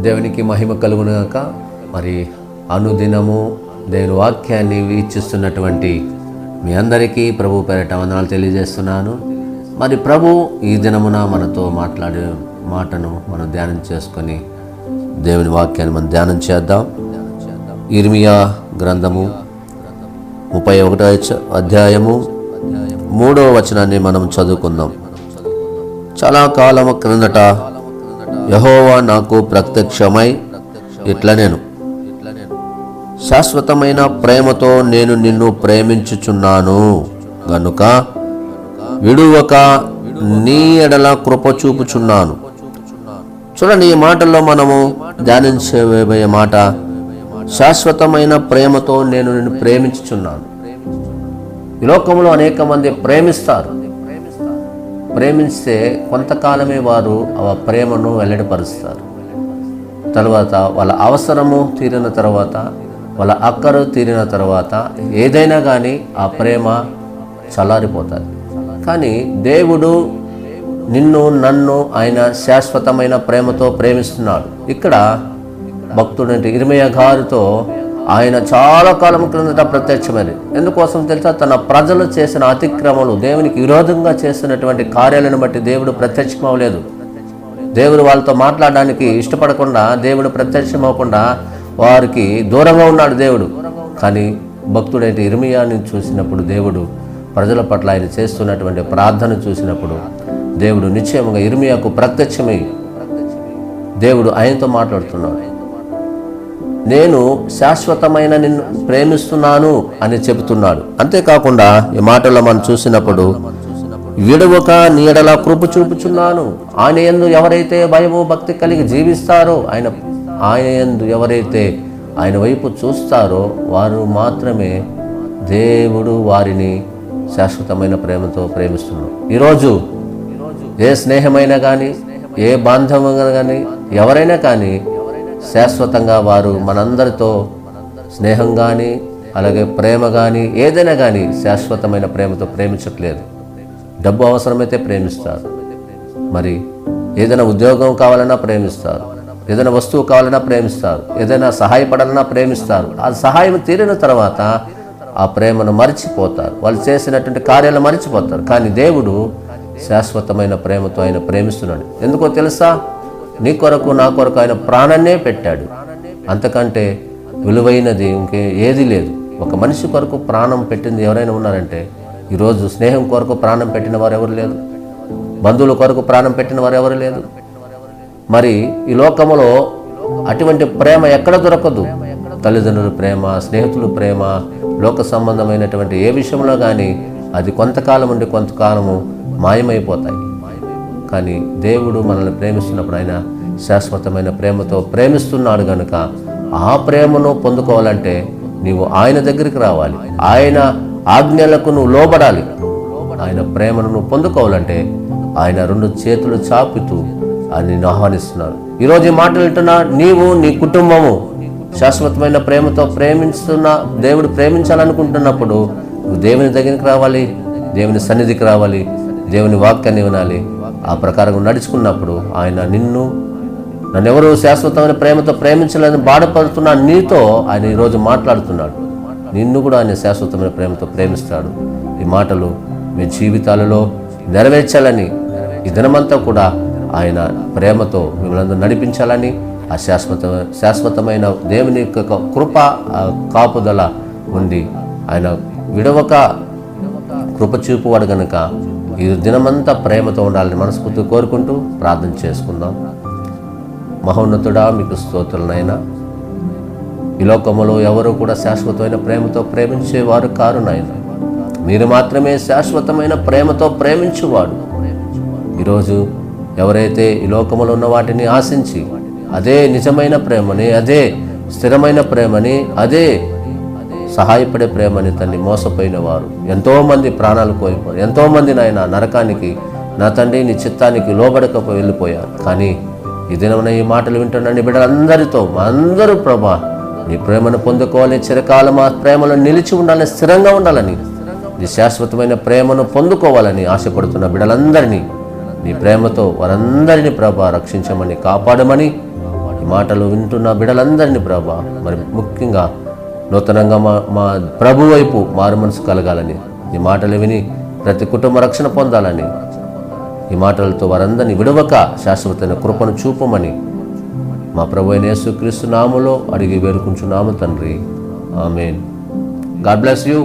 దేవునికి మహిమ కలుగునుగాక. మరి అనుదినము దేవుని వాక్యాన్ని వీక్షిస్తున్నటువంటి మీ అందరికీ ప్రభు పేరిట వందనాలు తెలియజేస్తున్నాను. మరి ప్రభు ఈ దినమున మనతో మాట్లాడే మాటను మనం ధ్యానం చేసుకొని దేవుని వాక్యాన్ని మనం ధ్యానం చేద్దాం. ఇర్మియా గ్రంథము 31వ అధ్యాయము 3వ వచనాన్ని మనం చదువుకుందాం. చాలా కాలం క్రిందట యెహోవా నాకు ప్రత్యక్షమై ఇట్లనెను, శాశ్వతమైన ప్రేమతో నేను నిన్ను ప్రేమించుచున్నాను గనుక విడువక నీ ఎడల కృప చూపుచున్నాను. చూడండి, ఈ మాటల్లో మనము ధ్యానించబోయే మాట శాశ్వతమైన ప్రేమతో నేను నిన్ను ప్రేమించుచున్నాను. ఈ లోకంలో అనేక మంది ప్రేమిస్తారు. ప్రేమిస్తే కొంతకాలమే వారు ఆ ప్రేమను వెల్లడిపరుస్తారు. తర్వాత వాళ్ళ అవసరము తీరిన తర్వాత, వాళ్ళ అక్కరు తీరిన తర్వాత ఏదైనా కానీ ఆ ప్రేమ చల్లారిపోతుంది. కానీ దేవుడు నిన్ను నన్ను ఆయన శాశ్వతమైన ప్రేమతో ప్రేమిస్తున్నాడు. ఇక్కడ భక్తుడంటే ఇర్మియా గారితో ఆయన చాలా కాలం క్రిందట ప్రత్యక్షమైంది. ఎందుకోసం తెలుసా? తన ప్రజలు చేసిన అతిక్రమలు, దేవునికి విరోధంగా చేసినటువంటి కార్యాలను బట్టి దేవుడు ప్రత్యక్షమవలేదు. దేవుడు వాళ్ళతో మాట్లాడడానికి ఇష్టపడకుండా, దేవుడు ప్రత్యక్షమవకుండా వారికి దూరంగా ఉన్నాడు దేవుడు. కానీ భక్తుడైతే ఇర్మియాని చూసినప్పుడు, దేవుడు ప్రజల పట్ల ఆయన చేస్తున్నటువంటి ప్రార్థన చూసినప్పుడు దేవుడు నిశ్చయంగా ఇర్మియాకు ప్రత్యక్షమై దేవుడు ఆయనతో మాట్లాడుతున్నాడు. నేను శాశ్వతమైన నిన్ను ప్రేమిస్తున్నాను అని చెబుతున్నాడు. అంతేకాకుండా ఈ మాటల్లో మనం చూసినప్పుడు విడువక నీ ఎడల కృప చూపుచున్నాను. ఆయన యందు ఎవరైతే భయము భక్తి కలిగి జీవిస్తారో, ఆయన యందు ఎవరైతే ఆయన వైపు చూస్తారో వారు మాత్రమే దేవుడు వారిని శాశ్వతమైన ప్రేమతో ప్రేమిస్తున్నాడు. ఈరోజు ఏ స్నేహమైనా కానీ, ఏ బాంధవ్యంగా కానీ, ఎవరైనా కానీ శాశ్వతంగా వారు మనందరితో స్నేహం కానీ, అలాగే ప్రేమ కానీ, ఏదైనా కానీ శాశ్వతమైన ప్రేమతో ప్రేమించట్లేదు. డబ్బు అవసరమైతే ప్రేమిస్తారు, మరి ఏదైనా ఉద్యోగం కావాలన్నా ప్రేమిస్తారు, ఏదైనా వస్తువు కావాలన్నా ప్రేమిస్తారు, ఏదైనా సహాయపడాలన్నా ప్రేమిస్తారు. ఆ సహాయం తీరిన తర్వాత ఆ ప్రేమను మర్చిపోతారు, వాళ్ళు చేసినటువంటి కార్యాలు మర్చిపోతారు. కానీ దేవుడు శాశ్వతమైన ప్రేమతో ఆయన ప్రేమిస్తున్నాడు. ఎందుకో తెలుసా? నీ కొరకు నా కొరకు ఆయన ప్రాణాన్నే పెట్టాడు. అంతకంటే విలువైనది ఇంకే ఏది లేదు. ఒక మనిషి కొరకు ప్రాణం పెట్టింది ఎవరైనా ఉన్నారంటే ఈరోజు స్నేహం కొరకు ప్రాణం పెట్టిన వారు ఎవరు లేదు, బంధువుల కొరకు ప్రాణం పెట్టిన వారు ఎవరు లేదు. మరి ఈ లోకములో అటువంటి ప్రేమ ఎక్కడ దొరకదు. తల్లిదండ్రుల ప్రేమ, స్నేహితుల ప్రేమ, లోక సంబంధమైనటువంటి ఏ విషయంలో కానీ అది కొంతకాలం ఉండి కొంతకాలము మాయమైపోతాయి. కానీ దేవుడు మనల్ని ప్రేమిస్తున్నప్పుడు ఆయన శాశ్వతమైన ప్రేమతో ప్రేమిస్తున్నాడు కనుక ఆ ప్రేమను పొందుకోవాలంటే నీవు ఆయన దగ్గరికి రావాలి, ఆయన ఆజ్ఞలకు నువ్వు లోబడాలి. ఆయన ప్రేమను నువ్వు పొందుకోవాలంటే ఆయన 2 చేతులు చాపుతూ ఆయన నిన్ను ఆహ్వానిస్తున్నాడు. ఈరోజు ఈ మాటలు వింటున్నా నీవు, నీ కుటుంబము శాశ్వతమైన ప్రేమతో ప్రేమిస్తున్న దేవుడు ప్రేమించాలనుకుంటున్నప్పుడు నువ్వు దేవుని దగ్గరికి రావాలి, దేవుని సన్నిధికి రావాలి, దేవుని వాక్యాన్ని వినాలి. ఆ ప్రకారంగా నడుచుకున్నప్పుడు ఆయన నన్నెవరూ శాశ్వతమైన ప్రేమతో ప్రేమించాలని బాధపడుతున్నా నీతో ఆయన ఈరోజు మాట్లాడుతున్నాడు. నిన్ను కూడా ఆయన శాశ్వతమైన ప్రేమతో ప్రేమిస్తాడు. ఈ మాటలు మీ జీవితాలలో నెరవేర్చాలని, ఈ దినమంతా కూడా ఆయన ప్రేమతో మిమ్మల్ని నడిపించాలని, ఆ శాశ్వతమైన దేవుని కృప కాపుదల ఉండి ఆయన విడవక కృప చూపువాడు కనుక ఈ దినమంతా ప్రేమతో ఉండాలని మనస్ఫూర్తిగా కోరుకుంటూ ప్రార్థన చేసుకుందాం. మహోన్నతుడా, మీకు స్తోత్రులనైనా. ఈ లోకములో ఎవరు కూడా శాశ్వతమైన ప్రేమతో ప్రేమించేవారు కారు నాయన. మీరు మాత్రమే శాశ్వతమైన ప్రేమతో ప్రేమించువాడు. ఈరోజు ఎవరైతే ఈ లోకములో ఉన్న వాటిని ఆశించి అదే నిజమైన ప్రేమని, అదే స్థిరమైన ప్రేమని, అదే సహాయపడే ప్రేమని తండ్రి మోసపోయిన వారు ఎంతోమంది ప్రాణాలు కోల్పోయారు. ఎంతోమంది నాయన నరకానికి, నా తండ్రి నీ చిత్తానికి లోబడకపోయి వెళ్ళిపోయారు. కానీ ఈ దినమున ఈ మాటలు వింటున్నాను బిడ్డలందరితో అందరూ ప్రభా నీ ప్రేమను పొందుకోవాలి, చిరకాలం ఆ ప్రేమలో నిలిచి ఉండాలని, స్థిరంగా ఉండాలని, నీ శాశ్వతమైన ప్రేమను పొందుకోవాలని ఆశపడుతున్న బిడ్డలందరినీ నీ ప్రేమతో వారందరినీ ప్రభా రక్షించమని, కాపాడమని ఈ మాటలు వింటున్న బిడ్డలందరినీ ప్రభా, మరి ముఖ్యంగా నూతనంగా మా ప్రభు వైపు మారు మనసు కలగాలని, ఈ మాటలు విని ప్రతి కుటుంబ రక్షణ పొందాలని, ఈ మాటలతో వారందరినీ విడవక శాశ్వతమైన కృపను చూపమని మా ప్రభు అయిన యేసుక్రీస్తు నామములో అడిగి వేడుకుంటున్నాము తండ్రి. ఆమేన్. God bless you.